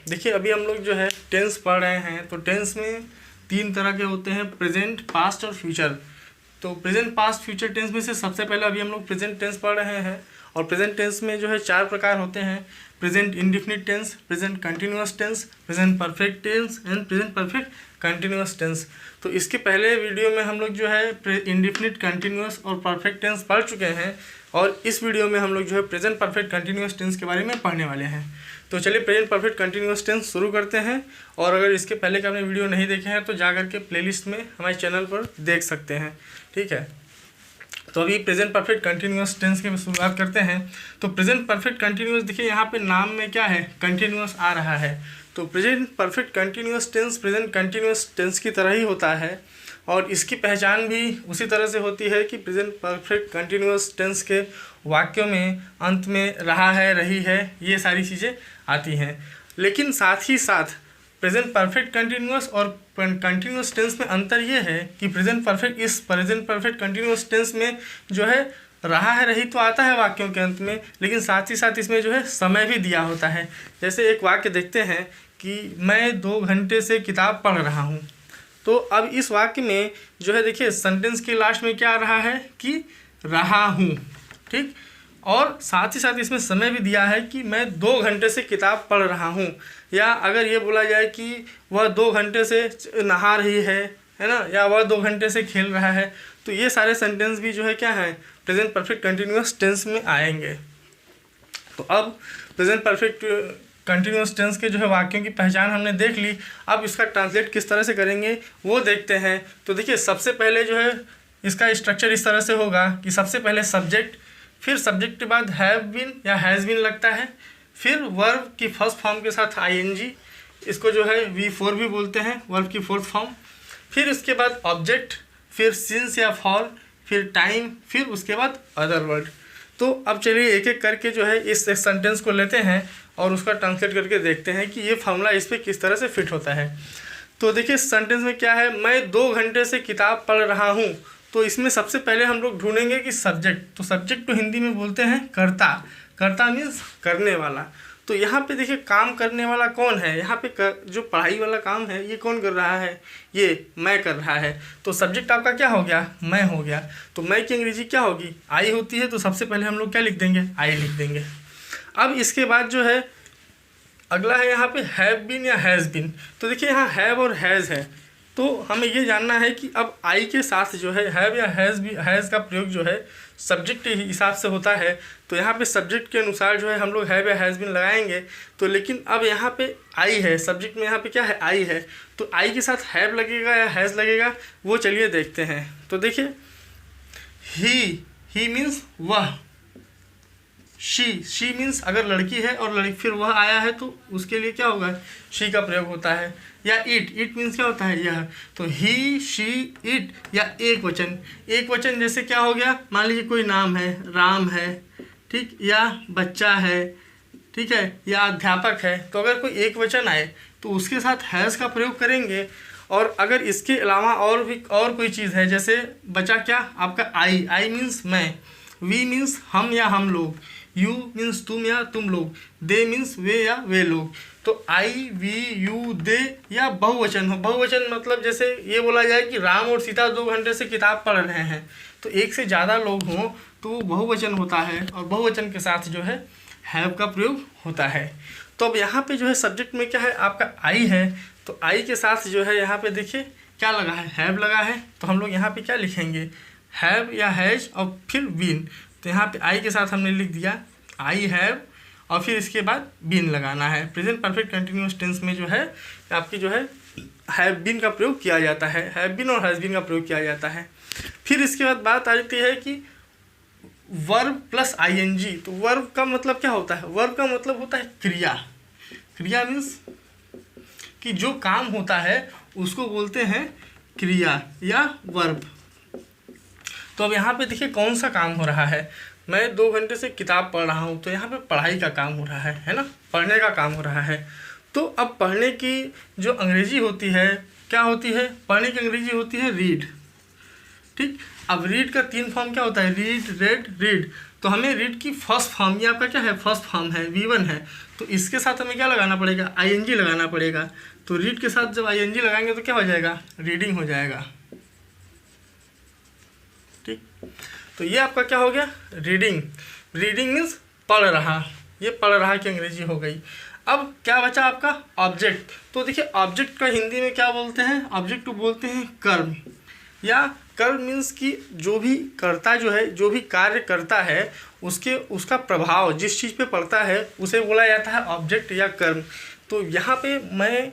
देखिए अभी हम लोग जो है टेंस पढ़ रहे हैं, तो टेंस में 3 तरह के होते हैं, प्रेजेंट, पास्ट और फ्यूचर। तो प्रेजेंट, पास्ट, फ्यूचर टेंस में से सबसे पहले अभी हम लोग प्रेजेंट टेंस पढ़ रहे हैं। और प्रेजेंट टेंस में जो है 4 प्रकार होते हैं, present indefinite tense, present continuous tense, present perfect tense and present perfect continuous tense. तो इसके पहले वीडियो में हम लोग जो है इंडिफिनिट, कंटिन्यूअस और परफेक्ट टेंस पढ़ चुके हैं, और इस वीडियो में हम लोग जो है प्रेजेंट परफेक्ट कंटिन्यूअस टेंस के बारे में पढ़ने वाले हैं। तो चलिए प्रेजेंट परफेक्ट कंटिन्यूअस टेंस शुरू करते हैं। और अगर इसके पहले का आपने वीडियो नहीं देखे हैं तो जा करके प्लेलिस्ट में हमारे चैनल पर देख सकते हैं, ठीक है। तो अभी प्रेजेंट परफेक्ट कंटिन्यूअस टेंस की शुरुआत करते हैं। तो प्रेजेंट परफेक्ट कंटिन्यूअस, देखिए यहाँ पे नाम में क्या है, कंटिन्यूअस आ रहा है। तो present perfect continuous tense present continuous tense की तरह ही होता है, और इसकी पहचान भी उसी तरह से होती है कि प्रेजेंट परफेक्ट कंटिन्यूअस टेंस के वाक्यों में अंत में रहा है, रही है, ये सारी चीज़ें आती हैं। लेकिन साथ ही साथ प्रेजेंट परफेक्ट कंटिन्यूअस और कंटिन्यूअस टेंस में अंतर ये है कि प्रेजेंट परफेक्ट कंटिन्यूअस टेंस में जो है रहा है, रही तो आता है वाक्यों के अंत में, लेकिन साथ ही साथ इसमें जो है समय भी दिया होता है। जैसे एक वाक्य देखते हैं कि मैं 2 घंटे से किताब पढ़ रहा हूँ। तो अब इस वाक्य में जो है देखिए सेंटेंस के लास्ट में क्या आ रहा है कि रहा हूँ, ठीक। और साथ ही साथ इसमें समय भी दिया है कि मैं 2 घंटे से किताब पढ़ रहा हूँ। या अगर ये बोला जाए कि वह 2 घंटे से नहा रही है ना, या वह 2 घंटे से खेल रहा है, तो ये सारे सेंटेंस भी जो है क्या है, प्रेजेंट परफेक्ट कंटिन्यूअस टेंस में आएंगे। तो अब प्रेजेंट परफेक्ट कंटिन्यूअस टेंस के जो है वाक्यों की पहचान हमने देख ली। अब इसका ट्रांसलेट किस तरह से करेंगे वो देखते हैं। तो देखिए सबसे पहले जो है इसका स्ट्रक्चर इस तरह से होगा कि सबसे पहले सब्जेक्ट, फिर सब्जेक्ट के बाद हैव बीन या हैज़ बीन लगता है, फिर वर्ब की फर्स्ट फॉर्म के साथ आईएनजी, इसको जो है V4 भी बोलते हैं, वर्ब की फोर्थ फॉर्म, फिर उसके बाद ऑब्जेक्ट, फिर सिंस या फॉर, फिर टाइम, फिर उसके बाद अदर वर्ड। तो अब चलिए एक एक करके जो है इस सेंटेंस को लेते हैं और उसका ट्रांसलेट करके देखते हैं कि ये फॉर्मूला इस पर किस तरह से फिट होता है। तो देखिए इस सेंटेंस में क्या है, मैं 2 घंटे से किताब पढ़ रहा हूँ। तो इसमें सबसे पहले हम लोग ढूंढेंगे कि सब्जेक्ट, तो सब्जेक्ट तो हिंदी में बोलते हैं कर्ता, कर्ता मीन्स करने वाला। तो यहाँ पे देखिए काम करने वाला कौन है, यहाँ पे जो पढ़ाई वाला काम है ये कौन कर रहा है, ये मैं कर रहा है। तो सब्जेक्ट आपका क्या हो गया, मैं हो गया। तो मैं की अंग्रेजी क्या होगी, आई होती है। तो सबसे पहले हम लोग क्या लिख देंगे, आई लिख देंगे। अब इसके बाद जो है अगला है यहाँ पे हैव बीन या हैज़ बीन। तो देखिए यहाँ हैव और हैज़ है, तो हमें ये जानना है कि अब आई के साथ जो है हैव या हैज़ का प्रयोग जो है सब्जेक्ट के हिसाब से होता है। तो यहाँ पे सब्जेक्ट के अनुसार जो है हम लोग हैव या हैज़ बीन लगाएंगे। तो लेकिन अब यहाँ पे आई है, सब्जेक्ट में यहाँ पे क्या है, आई है। तो आई के साथ हैव लगेगा या हैज़ लगेगा, वो चलिए देखते हैं। तो देखिए ही मीन्स वह, शी मीन्स अगर लड़की है और लड़की फिर वह आया है तो उसके लिए क्या होगा, शी का प्रयोग होता है। या इट मीन्स क्या होता है, यह। तो ही, शी, इट, या एक वचन जैसे क्या हो गया, मान लीजिए कोई नाम है, राम है, ठीक, या बच्चा है, ठीक है, या अध्यापक है। तो अगर कोई एक वचन आए तो उसके साथ हैज़ का प्रयोग करेंगे। और अगर इसके अलावा और कोई चीज़ है, जैसे बचा क्या आपका आई मीन्स मैं, वी मीन्स हम या हम लोग, यू मीन्स तुम या तुम लोग, दे मीन्स वे या वे लोग। तो आई, वी, यू, दे, या बहुवचन हो। बहुवचन मतलब जैसे ये बोला जाए कि राम और सीता 2 घंटे से किताब पढ़ रहे हैं, तो एक से ज़्यादा लोग हों तो वो बहुवचन होता है, और बहुवचन के साथ जो है हैव का प्रयोग होता है। तो अब यहाँ पे जो है सब्जेक्ट में क्या है, आपका आई है। तो आई के साथ जो है यहाँ पे देखिए क्या लगा है, हैव लगा है। तो हम लोग यहाँ पे क्या लिखेंगे, हैव या हैज और फिर बीन। तो यहाँ पे आई के साथ हमने लिख दिया आई हैव, और फिर इसके बाद बीन लगाना है। प्रेजेंट परफेक्ट कंटिन्यूअस टेंस में जो है आपकी जो है हैव बीन का प्रयोग किया जाता है, हैव बीन और हैज़ बीन का प्रयोग किया जाता है। फिर इसके बाद बात आ जाती है कि वर्ब प्लस आईएनजी। तो वर्ब का मतलब क्या होता है, वर्ब का मतलब होता है क्रिया। क्रिया मीन्स कि जो काम होता है उसको बोलते हैं क्रिया या वर्ब। तो अब यहाँ पे देखिए कौन सा काम हो रहा है, मैं 2 घंटे से किताब पढ़ रहा हूँ। तो यहाँ पे पढ़ाई का काम हो रहा है ना, पढ़ने का काम हो रहा है। तो अब पढ़ने की जो अंग्रेजी होती है क्या होती है, पढ़ने की अंग्रेजी होती है रीड, ठीक। अब रीड का 3 फॉर्म क्या होता है, रीड, रेड, रीड। तो तो हमें रीड की फर्स्ट फॉर्म, ये आपका क्या है, फर्स्ट फॉर्म है, V1 है, तो इसके साथ हमें क्या लगाना पड़ेगा, ING लगाना पड़ेगा। तो रीड के साथ जब ING लगाएंगे तो क्या हो जाएगा, रीडिंग हो जाएगा। ठीक, तो ये आपका क्या हो गया, रीडिंग। रीडिंग मीन्स पढ़ रहा, ये पढ़ रहा की अंग्रेजी हो गई। अब क्या बचा आपका, ऑब्जेक्ट। तो देखिए ऑब्जेक्ट का हिंदी में क्या बोलते हैं, ऑब्जेक्ट को बोलते हैं कर्म, या कर्म मीन्स कि जो भी कर्ता जो है, जो भी कार्य करता है उसका प्रभाव जिस चीज़ पे पड़ता है उसे बोला जाता है ऑब्जेक्ट या कर्म। तो यहाँ पे मैं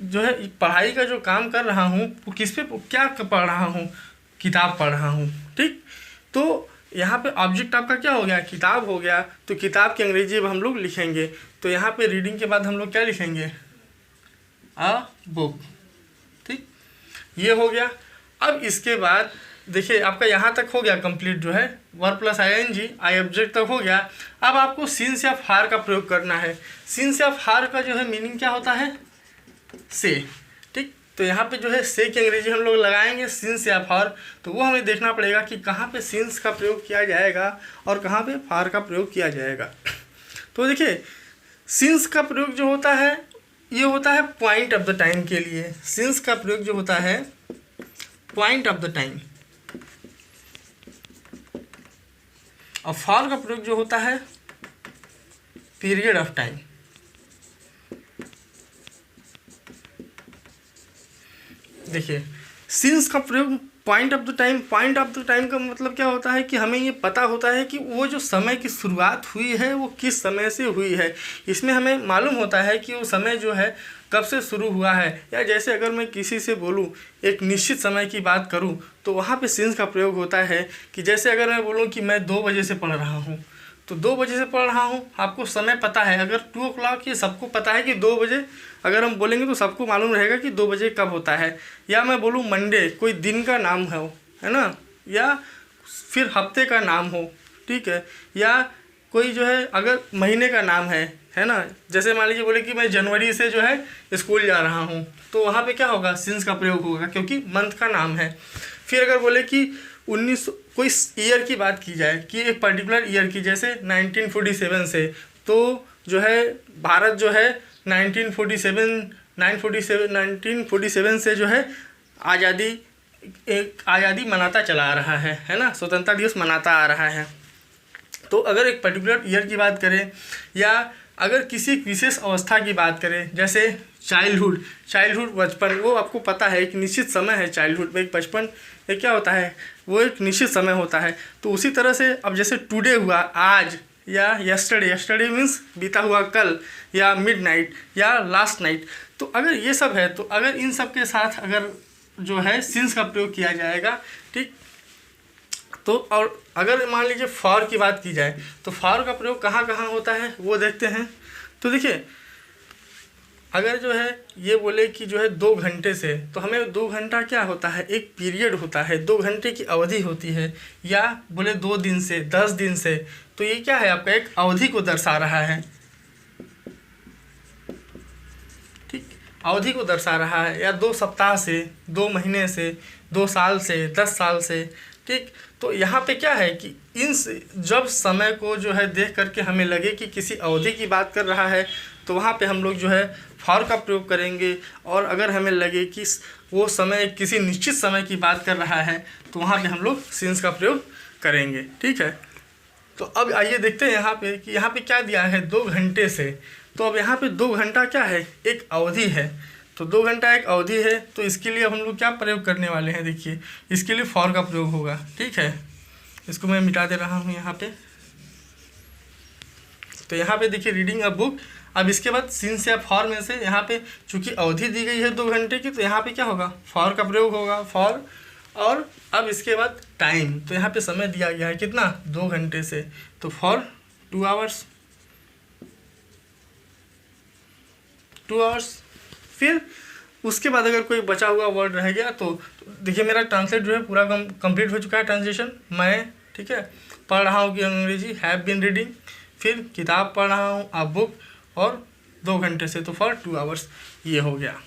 जो है पढ़ाई का जो काम कर रहा हूँ वो किस पे, क्या पढ़ रहा हूँ, किताब पढ़ रहा हूँ। ठीक, तो यहाँ पे ऑब्जेक्ट आपका क्या हो गया, किताब हो गया। तो किताब की अंग्रेजी अब हम लोग लिखेंगे, तो यहाँ पे रीडिंग के बाद हम लोग क्या लिखेंगे, अ बुक। ठीक, ये हो गया। अब इसके बाद देखिए आपका यहाँ तक हो गया कंप्लीट, जो है verb plus ING, I object तक हो गया। अब आपको सिंस या फार का प्रयोग करना है। सिंस या फार का जो है मीनिंग क्या होता है, से। ठीक, तो यहाँ पे जो है से की अंग्रेजी हम लोग लगाएंगे सिंस या फार। तो वो हमें देखना पड़ेगा कि कहाँ पे सिंस का प्रयोग किया जाएगा और कहाँ पे फार का प्रयोग किया जाएगा। तो देखिए सिंस का प्रयोग जो होता है ये होता है पॉइंट ऑफ द टाइम के लिए। सिंस का प्रयोग जो होता है पॉइंट ऑफ द टाइम, और फॉर का प्रयोग जो होता है पीरियड ऑफ टाइम। देखिए सिंस का प्रयोग point of the time, point of the time का मतलब क्या होता है कि हमें ये पता होता है कि वो जो समय की शुरुआत हुई है वो किस समय से हुई है। इसमें हमें मालूम होता है कि वो समय जो है कब से शुरू हुआ है। या जैसे अगर मैं किसी से बोलूँ, एक निश्चित समय की बात करूँ, तो वहाँ पे सिंस का प्रयोग होता है कि जैसे अगर मैं बोलूँ कि मैं 2 बजे से पढ़ रहा हूँ, तो 2 बजे से पढ़ रहा हूँ, आपको समय पता है। अगर 2 o'clock ये सबको पता है कि 2 बजे अगर हम बोलेंगे तो सबको मालूम रहेगा कि 2 बजे कब होता है। या मैं बोलूँ मंडे, कोई दिन का नाम है ना, या फिर हफ्ते का नाम हो, ठीक है, या कोई जो है अगर महीने का नाम है ना। जैसे मान लीजिए बोले कि मैं जनवरी से जो है स्कूल जा रहा हूँ, तो वहाँ पे क्या होगा, सिंस का प्रयोग होगा क्योंकि मंथ का नाम है। फिर अगर बोले कि 1900 कोई ईयर की बात की जाए कि एक पर्टिकुलर ईयर की, जैसे 1947 से, तो जो है भारत जो है 1947 से जो है आज़ादी मनाता चला आ रहा है ना, स्वतंत्रता दिवस मनाता आ रहा है। तो अगर एक पर्टिकुलर ईयर की बात करें, या अगर किसी विशेष अवस्था की बात करें, जैसे चाइल्डहुड बचपन, वो आपको पता है एक निश्चित समय है। चाइल्डहुड में एक बचपन एक क्या होता है, वो एक निश्चित समय होता है। तो उसी तरह से अब जैसे टुडे हुआ आज, या यस्टरडे मीन्स बीता हुआ कल, या मिडनाइट, या लास्ट नाइट। तो अगर ये सब है, तो अगर इन सब के साथ अगर जो है सिंस का प्रयोग किया जाएगा, ठीक। तो और अगर मान लीजिए फॉर की बात की जाए, तो फॉर का प्रयोग कहाँ कहाँ होता है वो देखते हैं। तो देखिए अगर जो है ये बोले कि जो है 2 घंटे से, तो हमें 2 घंटा क्या होता है, एक पीरियड होता है, 2 घंटे की अवधि होती है। या बोले 2 दिन से, 10 दिन से, तो ये क्या है, आपका एक अवधि को दर्शा रहा है। ठीक, अवधि को दर्शा रहा है। या 2 सप्ताह से, 2 महीने से, 2 साल से, 10 साल से, ठीक। तो यहाँ पे क्या है कि जब समय को जो है देख करके हमें लगे कि किसी अवधि की बात कर रहा है, तो वहाँ पे हम लोग जो है फॉर का प्रयोग करेंगे। और अगर हमें लगे कि वो समय किसी निश्चित समय की बात कर रहा है, तो वहाँ पे हम लोग सिंस का प्रयोग करेंगे, ठीक है। तो अब आइए देखते हैं यहाँ पे कि यहाँ पे क्या दिया है, 2 घंटे से। तो अब यहाँ पे 2 घंटा क्या है, एक अवधि है। तो 2 घंटा एक अवधि है, तो इसके लिए अब हम लोग क्या प्रयोग करने वाले हैं, देखिए इसके लिए फॉर का प्रयोग होगा, ठीक है। इसको मैं मिटा दे रहा हूँ यहाँ पे। तो यहाँ पे देखिए रीडिंग अ बुक। अब इसके बाद सिंस या फॉर में से यहाँ पे चूंकि अवधि दी गई है 2 घंटे की, तो यहाँ पे क्या होगा, फॉर का प्रयोग होगा, फॉर। और अब इसके बाद टाइम, तो यहाँ पे समय दिया गया है कितना, 2 घंटे से, तो फॉर 2 आवर्स, 2 आवर्स। फिर उसके बाद अगर कोई बचा हुआ वर्ड रह गया, तो देखिए मेरा ट्रांसलेट जो है पूरा कंप्लीट हो चुका है, ट्रांसलेशन। मैं, ठीक है, पढ़ रहा हूँ कि अंग्रेजी, हैव बीन रीडिंग। फिर किताब पढ़ रहा हूँ, अ बुक, और 2 घंटे से, तो फॉर 2 आवर्स ये हो गया,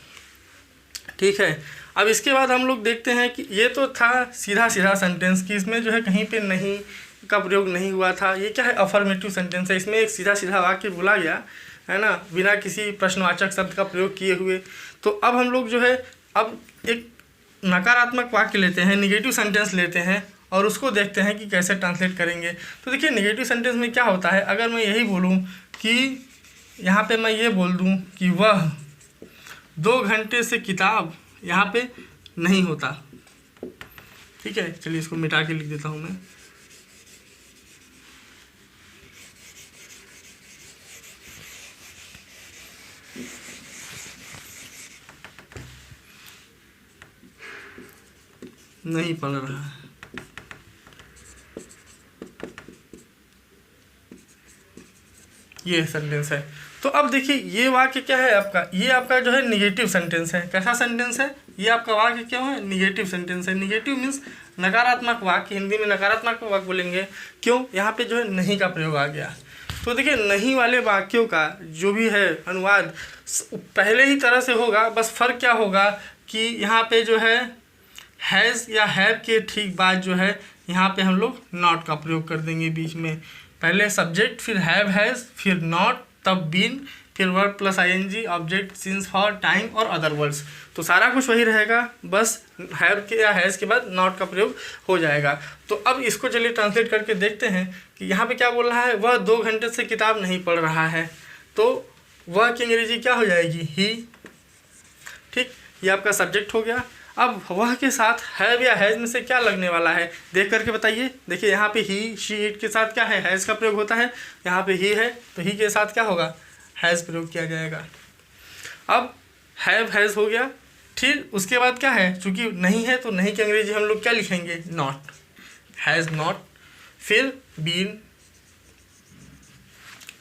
ठीक है। अब इसके बाद हम लोग देखते हैं कि ये तो था सीधा सीधा सेंटेंस कि इसमें जो है कहीं पे नहीं का प्रयोग नहीं हुआ था। ये क्या है, अफर्मेटिव सेंटेंस है, इसमें एक सीधा सीधा वाक्य बोला गया है ना, बिना किसी प्रश्नवाचक शब्द का प्रयोग किए हुए। तो अब हम लोग जो है अब एक नकारात्मक वाक्य लेते हैं, निगेटिव सेंटेंस लेते हैं और उसको देखते हैं कि कैसे ट्रांसलेट करेंगे। तो देखिए निगेटिव सेंटेंस में क्या होता है, अगर मैं यही बोलूँ कि यहाँ पे मैं ये बोल दूँ कि वह 2 घंटे से किताब यहाँ पे नहीं होता, ठीक है। चलिए इसको मिटा के लिख देता हूँ मैं। नहीं पढ़ रहा है, ये सेंटेंस है। तो अब देखिए ये वाक्य क्या है आपका, ये आपका जो है निगेटिव सेंटेंस है। कैसा सेंटेंस है, ये आपका वाक्य क्या है, निगेटिव सेंटेंस है। निगेटिव मीन्स नकारात्मक वाक्य, हिंदी में नकारात्मक वाक्य बोलेंगे। क्यों, यहाँ पे जो है नहीं का प्रयोग आ गया। तो देखिए नहीं वाले वाक्यों का जो भी है अनुवाद पहले ही तरह से होगा, बस फर्क क्या होगा कि यहाँ पे जो है हैज़ या हैव के ठीक बाद जो है यहाँ पे हम लोग नॉट का प्रयोग कर देंगे बीच में। पहले सब्जेक्ट, फिर हैव हैज़, फिर नॉट, तब बीन, फिर verb plus ING, object, since, for, time और अदर वर्ड्स। तो सारा कुछ वही रहेगा, बस हैव के या हैज़ के बाद नॉट का प्रयोग हो जाएगा। तो अब इसको चलिए ट्रांसलेट करके देखते हैं कि यहाँ पे क्या बोल रहा है, वह 2 घंटे से किताब नहीं पढ़ रहा है। तो वह की अंग्रेजी क्या हो जाएगी, ही, ठीक। ये आपका सब्जेक्ट हो गया। अब वह के साथ हैव या हैज़ में से क्या लगने वाला है, देख करके बताइए। देखिए यहाँ पे ही, शी, इट के साथ क्या है, हैज़ का प्रयोग होता है। यहाँ पे ही है तो ही के साथ क्या होगा, हैज़ प्रयोग किया जाएगा। अब हैव हैज़ हो गया, फिर उसके बाद क्या है, चूँकि नहीं है तो नहीं की अंग्रेजी हम लोग क्या लिखेंगे, नॉट, हैज़ नॉट, फिर बीन,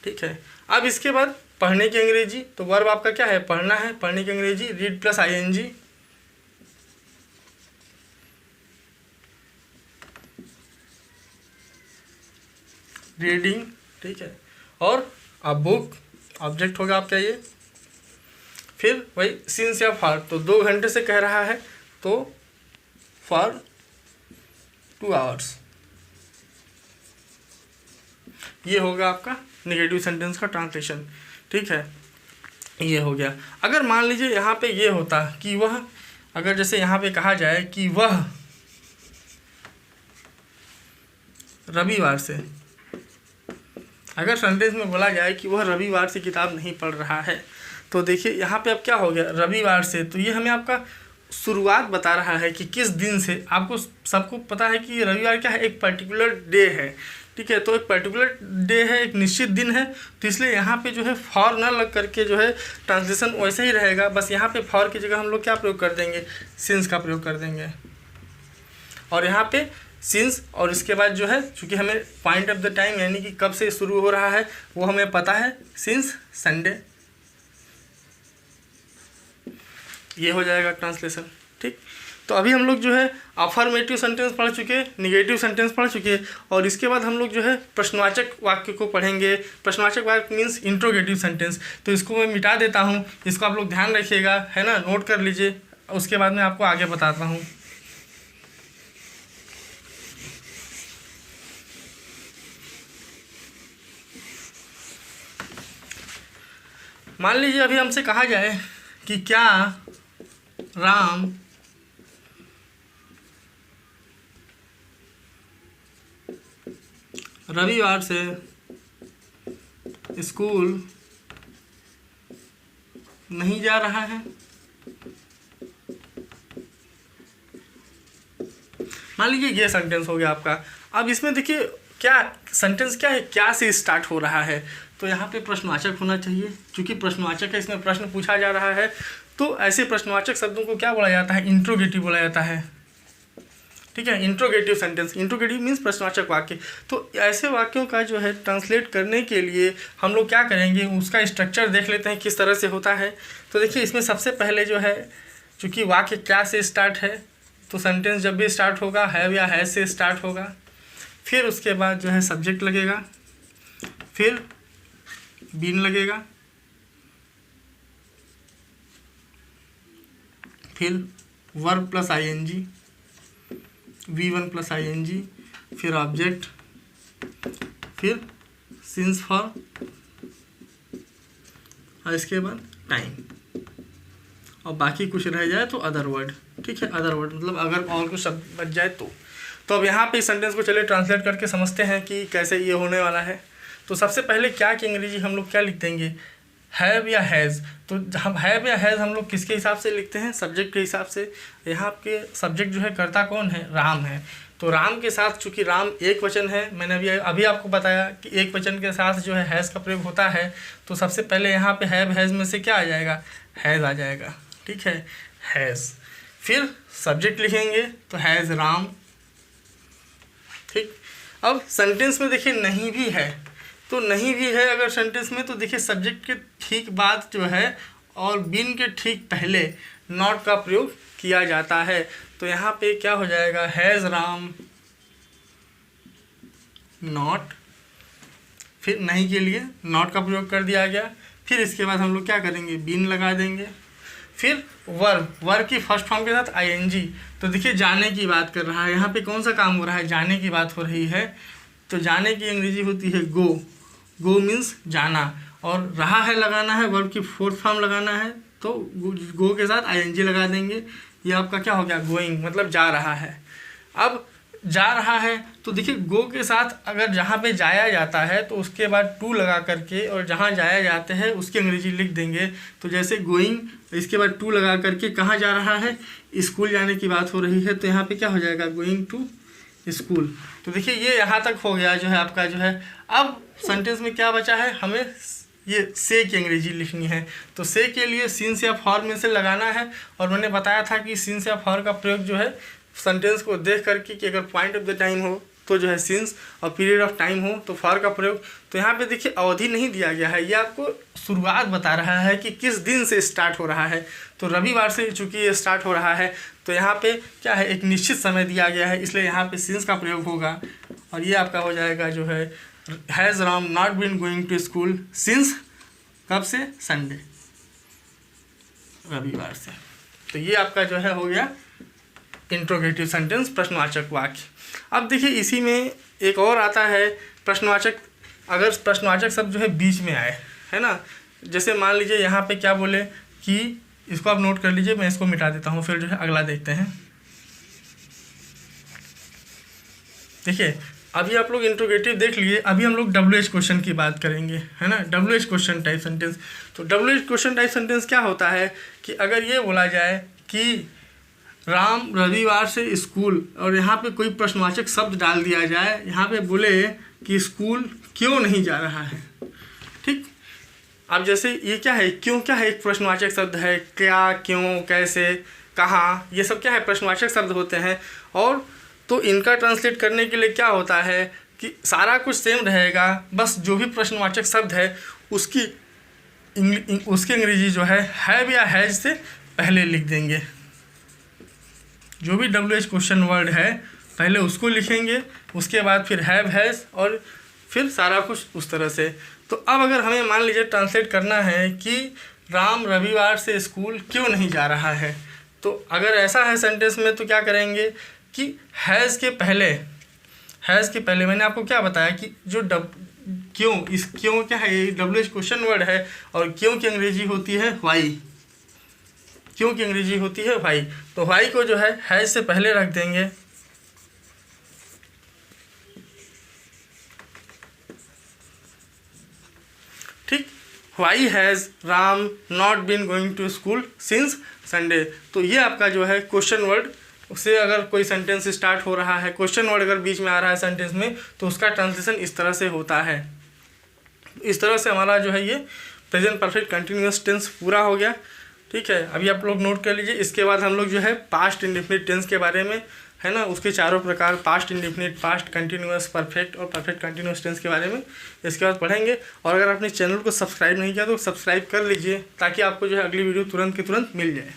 ठीक है। अब इसके बाद पढ़ने की अंग्रेजी, तो वर्ब आपका क्या है, पढ़ना है। पढ़ने की अंग्रेजी रीड प्लस आईएनजी, रीडिंग, ठीक है। और अब बुक, ऑब्जेक्ट होगा आपका ये। फिर वही सिंस या फॉर, तो 2 घंटे से कह रहा है तो फॉर 2 आवर्स। ये होगा आपका नेगेटिव सेंटेंस का ट्रांसलेशन, ठीक है। ये हो गया। अगर मान लीजिए यहाँ पे ये होता कि वह, अगर जैसे यहाँ पे कहा जाए कि वह रविवार से, अगर सेंटेंस में बोला जाए कि वह रविवार से किताब नहीं पढ़ रहा है, तो देखिए यहाँ पे अब क्या हो गया, रविवार से, तो ये हमें आपका शुरुआत बता रहा है कि किस दिन से। आपको सबको पता है कि रविवार क्या है, एक पर्टिकुलर डे है, ठीक है। तो एक पर्टिकुलर डे है, एक निश्चित दिन है, तो इसलिए यहाँ पे जो है फॉर ना लग करके जो है ट्रांसलेशन वैसे ही रहेगा। बस यहाँ पे फॉर की जगह हम लोग क्या प्रयोग कर देंगे, सिंस का प्रयोग कर देंगे। और यहाँ पे सिंस, और इसके बाद जो है चूँकि हमें पॉइंट ऑफ द टाइम यानी कि कब से शुरू हो रहा है वो हमें पता है, सिंस संडे। ये हो जाएगा ट्रांसलेशन, ठीक। तो अभी हम लोग जो है अफर्मेटिव सेंटेंस पढ़ चुके, निगेटिव सेंटेंस पढ़ चुके, और इसके बाद हम लोग जो है प्रश्नवाचक वाक्य को पढ़ेंगे। प्रश्नवाचक वाक्य मीन्स इंट्रोगेटिव सेंटेंस। तो इसको मैं मिटा देता हूँ, इसको आप लोग ध्यान रखिएगा, है ना, नोट कर लीजिए। उसके बाद मैं आपको आगे बताता हूँ। मान लीजिए अभी हमसे कहा जाए कि क्या राम रविवार से स्कूल नहीं जा रहा है। मान लीजिए ये सेंटेंस हो गया आपका। अब इसमें देखिए क्या सेंटेंस क्या है, क्या से स्टार्ट हो रहा है, तो यहाँ पे प्रश्नवाचक होना चाहिए। क्योंकि प्रश्नवाचक है, इसमें प्रश्न पूछा जा रहा है, तो ऐसे प्रश्नवाचक शब्दों को क्या बोला जाता है, इंट्रोगेटिव बोला जाता है, ठीक है। इंट्रोगेटिव सेंटेंस, इंट्रोगेटिव मीन्स प्रश्नवाचक वाक्य। तो ऐसे वाक्यों का जो है ट्रांसलेट करने के लिए हम लोग क्या करेंगे, उसका स्ट्रक्चर देख लेते हैं किस तरह से होता है। तो देखिए इसमें सबसे पहले जो है, चूँकि वाक्य क्या से स्टार्ट है, तो सेंटेंस जब भी स्टार्ट होगा हैव या हैज से स्टार्ट होगा। फिर उसके बाद जो है सब्जेक्ट लगेगा, फिर बीन लगेगा, फिर verb plus ING, V1 plus ING, फिर ऑब्जेक्ट, फिर सिंस फॉर, और इसके बाद टाइम, और बाकी कुछ रह जाए तो अदर वर्ड। ठीक है, अदर वर्ड मतलब अगर और कुछ शब्द बच जाए तो अब यहाँ पे इस सेंटेंस को चलिए ट्रांसलेट करके समझते हैं कि कैसे ये होने वाला है। तो सबसे पहले क्या की अंग्रेजी हम लोग क्या लिख देंगे, हैव या हैज़। तो हम हैव या हैज़ हम लोग किसके हिसाब से लिखते हैं, सब्जेक्ट के हिसाब से। यहाँ के सब्जेक्ट जो है कर्ता कौन है, राम है। तो राम के साथ चूँकि राम एक वचन है, मैंने अभी आपको बताया कि एक वचन के साथ जो है हैज़ का प्रयोग होता है। तो सबसे पहले यहाँ पे हैव हैज़ में से क्या आ जाएगा, हैज़ आ जाएगा। ठीक है, हैज़। फिर सब्जेक्ट लिखेंगे तो हैज़ राम। ठीक, अब सेंटेंस में देखिए नहीं भी है, तो नहीं भी है अगर सेंटेंस में, तो देखिए सब्जेक्ट के ठीक बाद जो है और बीन के ठीक पहले नॉट का प्रयोग किया जाता है। तो यहाँ पे क्या हो जाएगा, हैज़ राम नॉट, फिर नहीं के लिए नॉट का प्रयोग कर दिया गया। फिर इसके बाद हम लोग क्या करेंगे, बीन लगा देंगे। फिर वर्ब की फर्स्ट फॉर्म के साथ आईएनजी। तो देखिए जाने की बात कर रहा है, यहाँ पे कौन सा काम हो रहा है, जाने की बात हो रही है। तो जाने की अंग्रेजी होती है गो। गो मीन्स जाना, और रहा है लगाना है, वर्ब की फोर्थ फॉर्म लगाना है, तो गो के साथ आईएनजी लगा देंगे। ये आपका क्या हो गया, गोइंग, मतलब जा रहा है। अब जा रहा है तो देखिए गो के साथ अगर जहाँ पे जाया जाता है तो उसके बाद टू लगा करके, और जहाँ जाया जाते हैं उसकी अंग्रेजी लिख देंगे। तो जैसे गोइंग, इसके बाद टू लगा करके कहाँ जा रहा है, स्कूल जाने की बात हो रही है, तो यहाँ पे क्या हो जाएगा, गोइंग टू स्कूल। तो देखिए ये यहाँ तक हो गया जो है आपका जो है। अब सेंटेंस में क्या बचा है, हमें ये से की अंग्रेजी लिखनी है। तो से के लिए सिंस या फॉर में से लगाना है, और मैंने बताया था कि सिंस या फॉर का प्रयोग जो है सेंटेंस को देख करके कि अगर पॉइंट ऑफ द टाइम हो तो जो है सिंस, और पीरियड ऑफ टाइम हो तो फॉर का प्रयोग। तो यहाँ पे देखिए अवधि नहीं दिया गया है, ये आपको शुरुआत बता रहा है कि किस दिन से स्टार्ट हो रहा है। तो रविवार से चूँकि ये स्टार्ट हो रहा है, तो यहाँ पे क्या है, एक निश्चित समय दिया गया है, इसलिए यहाँ पे सिंस का प्रयोग होगा। और ये आपका हो जाएगा जो है, has Ram not been going to school since, कब से, संडे, रविवार से। तो ये आपका जो है हो गया इंट्रोगेटिव सेंटेंस, प्रश्नवाचक वाक्य। अब देखिए इसी में एक और आता है प्रश्नवाचक, अगर प्रश्नवाचक शब्द जो है बीच में आए, है ना। जैसे मान लीजिए यहाँ पे क्या बोले कि, इसको आप नोट कर लीजिए, मैं इसको मिटा देता हूँ, फिर जो है अगला देखते हैं। देखिए अभी आप लोग इंट्रोगेटिव देख लिए, अभी हम लोग WH क्वेश्चन की बात करेंगे, है ना। WH question type sentence. तो WH क्वेश्चन टाइप सेंटेंस क्या होता है कि अगर ये बोला जाए कि राम रविवार से स्कूल, और यहाँ पे कोई प्रश्नवाचक शब्द डाल दिया जाए, यहाँ पे बोले कि स्कूल क्यों नहीं जा रहा है। ठीक, अब जैसे ये क्या है, क्यों क्या है, एक प्रश्नवाचक शब्द है, क्या, क्यों, कैसे, कहाँ, ये सब क्या है, प्रश्नवाचक शब्द होते हैं। और तो इनका ट्रांसलेट करने के लिए क्या होता है कि सारा कुछ सेम रहेगा, बस जो भी प्रश्नवाचक शब्द है उसकी अंग्रेजी जो है हैव या हैज से पहले लिख देंगे। जो भी WH क्वेश्चन वर्ड है पहले उसको लिखेंगे, उसके बाद फिर हैव हैज़, और फिर सारा कुछ उस तरह से। तो अब अगर हमें मान लीजिए ट्रांसलेट करना है कि राम रविवार से स्कूल क्यों नहीं जा रहा है, तो अगर ऐसा है सेंटेंस में तो क्या करेंगे कि हैज़ के पहले मैंने आपको क्या बताया कि जो क्यों, इस क्यों क्या है, ये WH क्वेश्चन वर्ड है, और क्यों की अंग्रेजी होती है व्हाई। क्यों की अंग्रेजी होती है व्हाई। तो व्हाई को जो है हैज से पहले रख देंगे। ठीक, why has Ram not been going to school since Sunday. तो ये आपका जो है क्वेश्चन वर्ड से अगर कोई सेंटेंस स्टार्ट हो रहा है, क्वेश्चन वर्ड अगर बीच में आ रहा है सेंटेंस में, तो उसका ट्रांसलेशन इस तरह से होता है। इस तरह से हमारा जो है ये प्रेजेंट परफेक्ट कंटिन्यूअस टेंस पूरा हो गया। ठीक है, अभी आप लोग नोट कर लीजिए। इसके बाद हम लोग जो है पास्ट इंडेफिनिट टेंस के बारे में, है ना, उसके चारों प्रकार, past indefinite, past continuous, perfect और परफेक्ट कंटिन्यूअस टेंस के बारे में इसके बाद पढ़ेंगे। और अगर आपने चैनल को सब्सक्राइब नहीं किया तो सब्सक्राइब कर लीजिए, ताकि आपको जो है अगली वीडियो तुरंत की तुरंत मिल जाए।